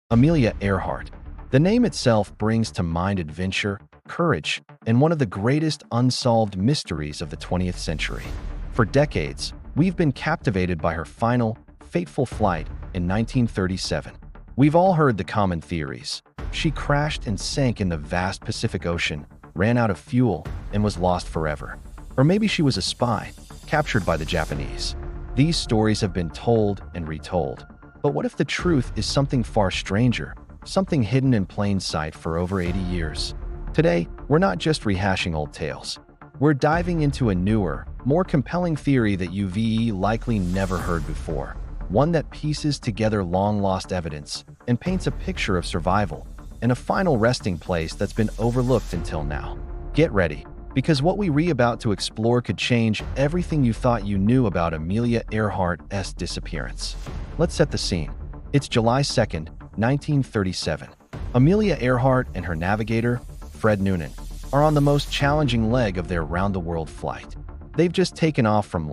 Amelia Earhart. The name itself brings to mind adventure, courage, and one of the greatest unsolved mysteries of the 20th century. For decades, we've been captivated by her final, fateful flight in 1937. We've all heard the common theories. She crashed and sank in the vast Pacific Ocean, ran out of fuel, and was lost forever. Or maybe she was a spy, captured by the Japanese. These stories have been told and retold. But what if the truth is something far stranger, something hidden in plain sight for over 80 years? Today, we're not just rehashing old tales. We're diving into a newer, more compelling theory that you've likely never heard before. One that pieces together long-lost evidence and paints a picture of survival and a final resting place that's been overlooked until now. Get ready, because what we're about to explore could change everything you thought you knew about Amelia Earhart's disappearance. Let's set the scene. It's July 2nd, 1937. Amelia Earhart and her navigator, Fred Noonan, are on the most challenging leg of their round-the-world flight. They've just taken off from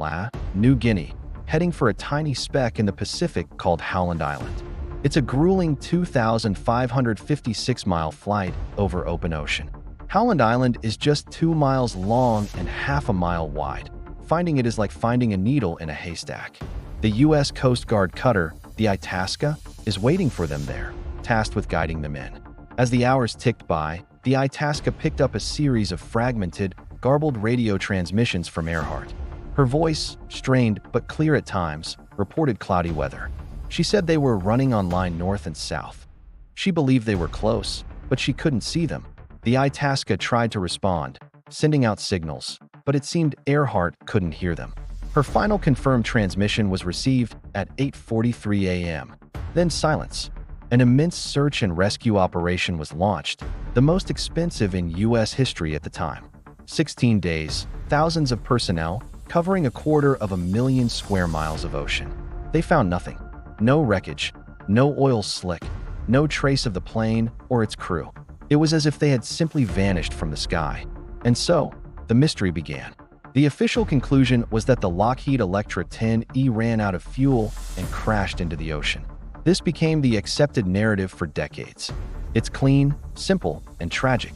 New Guinea, heading for a tiny speck in the Pacific called Howland Island. It's a grueling 2,556-mile flight over open ocean. Howland Island is just 2 miles long and half a mile wide. Finding it is like finding a needle in a haystack. The U.S. Coast Guard cutter, the Itasca, is waiting for them there, tasked with guiding them in. As the hours ticked by, the Itasca picked up a series of fragmented, garbled radio transmissions from Earhart. Her voice, strained but clear at times, reported cloudy weather. She said they were running on line north and south. She believed they were close, but she couldn't see them. The Itasca tried to respond, sending out signals, but it seemed Earhart couldn't hear them. Her final confirmed transmission was received at 8:43 a.m. Then silence. An immense search and rescue operation was launched, the most expensive in U.S. history at the time. 16 days, thousands of personnel, covering 250,000 square miles of ocean. They found nothing. No wreckage, no oil slick, no trace of the plane or its crew. It was as if they had simply vanished from the sky. And so, the mystery began. The official conclusion was that the Lockheed Electra 10E ran out of fuel and crashed into the ocean. This became the accepted narrative for decades. It's clean, simple, and tragic.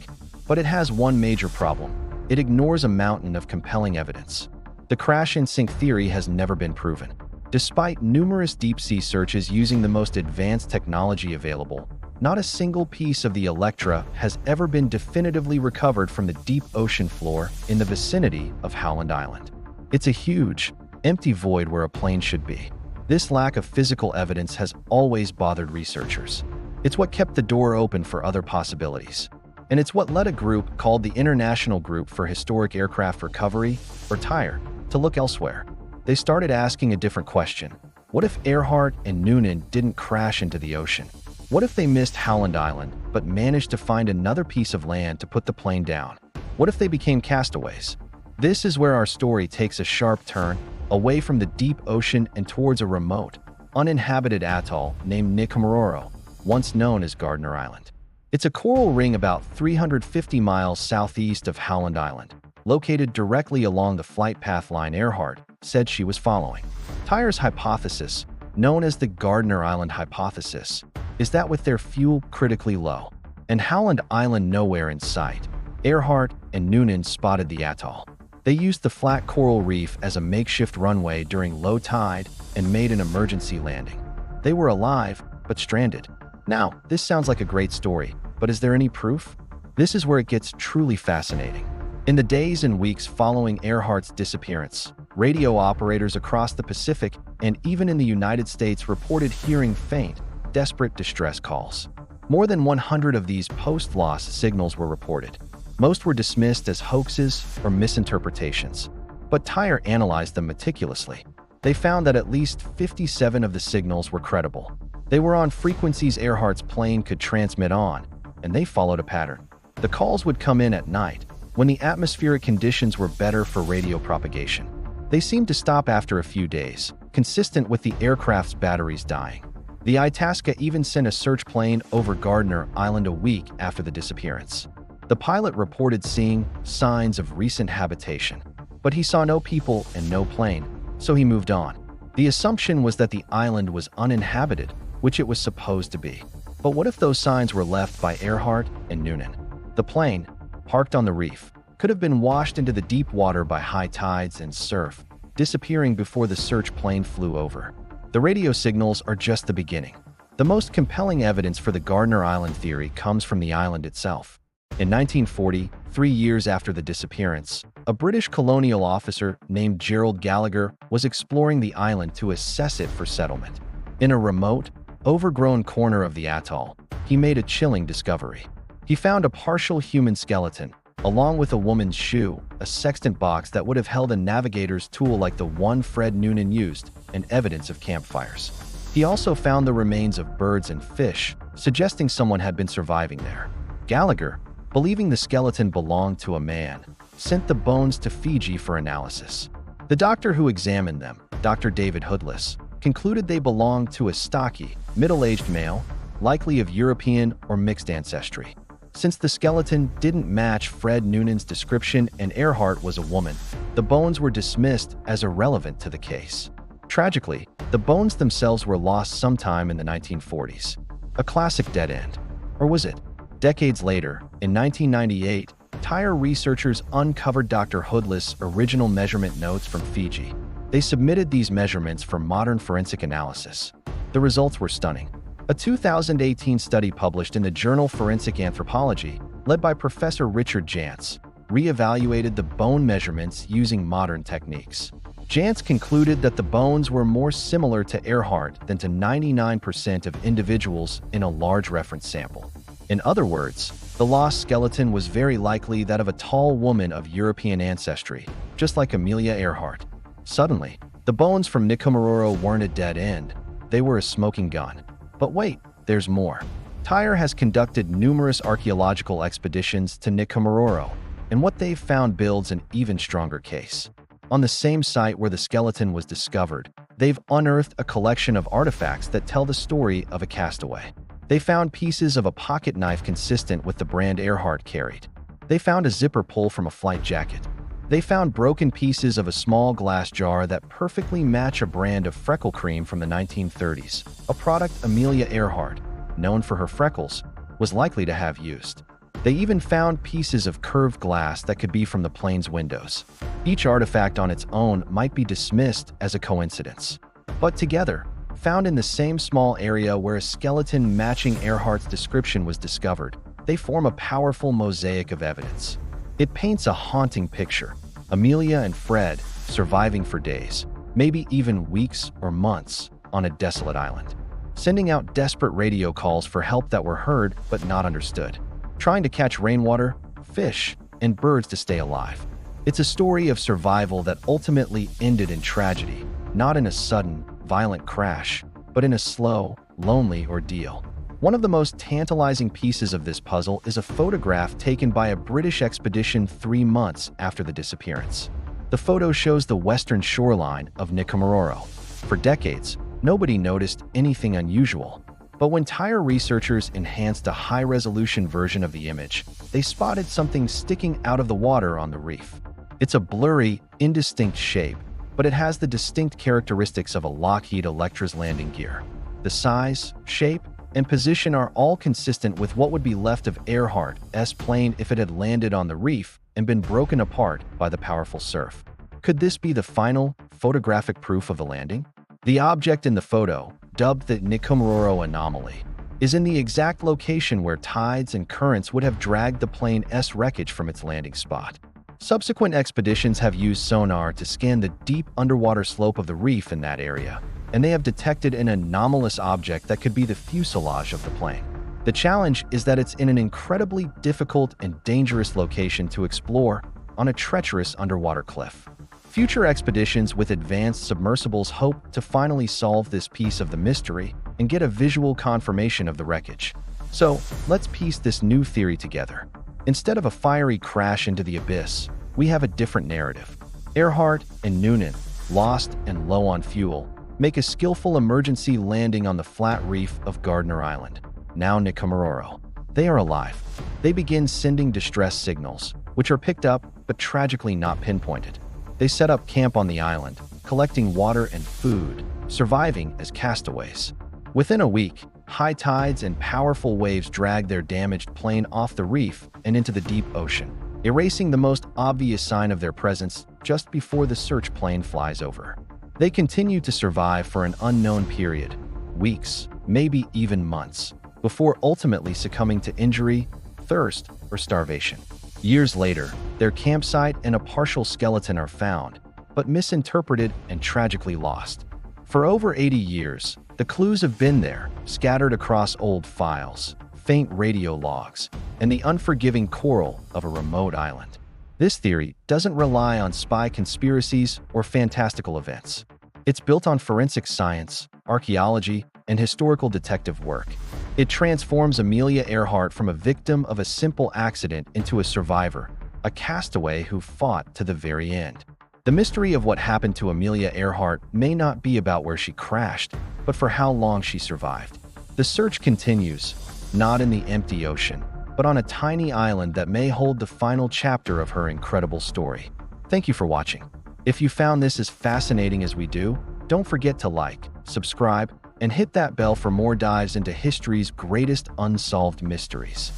But it has one major problem. It ignores a mountain of compelling evidence. The crash and sink theory has never been proven. Despite numerous deep-sea searches using the most advanced technology available, not a single piece of the Electra has ever been definitively recovered from the deep ocean floor in the vicinity of Howland Island. It's a huge, empty void where a plane should be. This lack of physical evidence has always bothered researchers. It's what kept the door open for other possibilities. And it's what led a group called the International Group for Historic Aircraft Recovery, or TIRE, to look elsewhere. They started asking a different question. What if Earhart and Noonan didn't crash into the ocean? What if they missed Howland Island, but managed to find another piece of land to put the plane down? What if they became castaways? This is where our story takes a sharp turn, away from the deep ocean and towards a remote, uninhabited atoll named Nikomororo, once known as Gardner Island. It's a coral ring about 350 miles southeast of Howland Island, located directly along the flight path line Earhart said she was following. TIRE's hypothesis, known as the Gardner Island hypothesis, is that with their fuel critically low and Howland Island nowhere in sight, Earhart and Noonan spotted the atoll. They used the flat coral reef as a makeshift runway during low tide and made an emergency landing. They were alive, but stranded. Now, this sounds like a great story, but is there any proof? This is where it gets truly fascinating. In the days and weeks following Earhart's disappearance, radio operators across the Pacific and even in the United States reported hearing faint, desperate distress calls. More than 100 of these post-loss signals were reported. Most were dismissed as hoaxes or misinterpretations, but TIRE analyzed them meticulously. They found that at least 57 of the signals were credible. They were on frequencies Earhart's plane could transmit on, and they followed a pattern. The calls would come in at night, when the atmospheric conditions were better for radio propagation. They seemed to stop after a few days, consistent with the aircraft's batteries dying. The Itasca even sent a search plane over Gardner Island a week after the disappearance. The pilot reported seeing signs of recent habitation, but he saw no people and no plane, so he moved on. The assumption was that the island was uninhabited, which it was supposed to be. But what if those signs were left by Earhart and Noonan? The plane, parked on the reef, could have been washed into the deep water by high tides and surf, disappearing before the search plane flew over. The radio signals are just the beginning. The most compelling evidence for the Gardner Island theory comes from the island itself. In 1940, 3 years after the disappearance, a British colonial officer named Gerald Gallagher was exploring the island to assess it for settlement. In a remote, overgrown corner of the atoll, he made a chilling discovery. He found a partial human skeleton, along with a woman's shoe, a sextant box that would have held a navigator's tool like the one Fred Noonan used, and evidence of campfires. He also found the remains of birds and fish, suggesting someone had been surviving there. Gallagher, believing the skeleton belonged to a man, sent the bones to Fiji for analysis. The doctor who examined them, Dr. David Hoodless, concluded they belonged to a stocky, middle-aged male, likely of European or mixed ancestry. Since the skeleton didn't match Fred Noonan's description and Earhart was a woman, the bones were dismissed as irrelevant to the case. Tragically, the bones themselves were lost sometime in the 1940s. A classic dead end. Or was it? Decades later, in 1998, Tyre researchers uncovered Dr. Hoodless' original measurement notes from Fiji. They submitted these measurements for modern forensic analysis. The results were stunning. A 2018 study published in the journal Forensic Anthropology, led by Professor Richard Jantz, reevaluated the bone measurements using modern techniques. Jantz concluded that the bones were more similar to Earhart than to 99% of individuals in a large reference sample. In other words, the lost skeleton was very likely that of a tall woman of European ancestry, just like Amelia Earhart. Suddenly, the bones from Nikomaroro weren't a dead end, they were a smoking gun. But wait, there's more. Tyre has conducted numerous archaeological expeditions to Nikomaroro, and what they've found builds an even stronger case. On the same site where the skeleton was discovered, they've unearthed a collection of artifacts that tell the story of a castaway. They found pieces of a pocket knife consistent with the brand Earhart carried. They found a zipper pull from a flight jacket. They found broken pieces of a small glass jar that perfectly match a brand of freckle cream from the 1930s, a product Amelia Earhart, known for her freckles, was likely to have used. They even found pieces of curved glass that could be from the plane's windows. Each artifact on its own might be dismissed as a coincidence, but together, found in the same small area where a skeleton matching Earhart's description was discovered, they form a powerful mosaic of evidence. It paints a haunting picture. Amelia and Fred surviving for days, maybe even weeks or months, on a desolate island, sending out desperate radio calls for help that were heard but not understood, trying to catch rainwater, fish, and birds to stay alive. It's a story of survival that ultimately ended in tragedy, not in a sudden, violent crash, but in a slow, lonely ordeal. One of the most tantalizing pieces of this puzzle is a photograph taken by a British expedition 3 months after the disappearance. The photo shows the western shoreline of Nikomaroro. For decades, nobody noticed anything unusual. But when Tyre researchers enhanced a high-resolution version of the image, they spotted something sticking out of the water on the reef. It's a blurry, indistinct shape, but it has the distinct characteristics of a Lockheed Electra's landing gear. The size, shape, and position are all consistent with what would be left of Earhart's plane if it had landed on the reef and been broken apart by the powerful surf. Could this be the final, photographic proof of the landing? The object in the photo, dubbed the Nikomaroro anomaly, is in the exact location where tides and currents would have dragged the plane's wreckage from its landing spot. Subsequent expeditions have used sonar to scan the deep underwater slope of the reef in that area, and they have detected an anomalous object that could be the fuselage of the plane. The challenge is that it's in an incredibly difficult and dangerous location to explore on a treacherous underwater cliff. Future expeditions with advanced submersibles hope to finally solve this piece of the mystery and get a visual confirmation of the wreckage. So, let's piece this new theory together. Instead of a fiery crash into the abyss, we have a different narrative. Earhart and Noonan, lost and low on fuel, make a skillful emergency landing on the flat reef of Gardner Island, now Nikomaroro. They are alive. They begin sending distress signals, which are picked up but tragically not pinpointed. They set up camp on the island, collecting water and food, surviving as castaways. Within a week, High tides and powerful waves drag their damaged plane off the reef and into the deep ocean, erasing the most obvious sign of their presence just before the search plane flies over. They continue to survive for an unknown period, weeks, maybe even months, before ultimately succumbing to injury, thirst, or starvation. Years later, their campsite and a partial skeleton are found, but misinterpreted and tragically lost. For over 80 years, the clues have been there, scattered across old files, faint radio logs, and the unforgiving coral of a remote island. This theory doesn't rely on spy conspiracies or fantastical events. It's built on forensic science, archaeology, and historical detective work. It transforms Amelia Earhart from a victim of a simple accident into a survivor, a castaway who fought to the very end. The mystery of what happened to Amelia Earhart may not be about where she crashed, but for how long she survived. The search continues, not in the empty ocean, but on a tiny island that may hold the final chapter of her incredible story. Thank you for watching. If you found this as fascinating as we do, don't forget to like, subscribe, and hit that bell for more dives into history's greatest unsolved mysteries.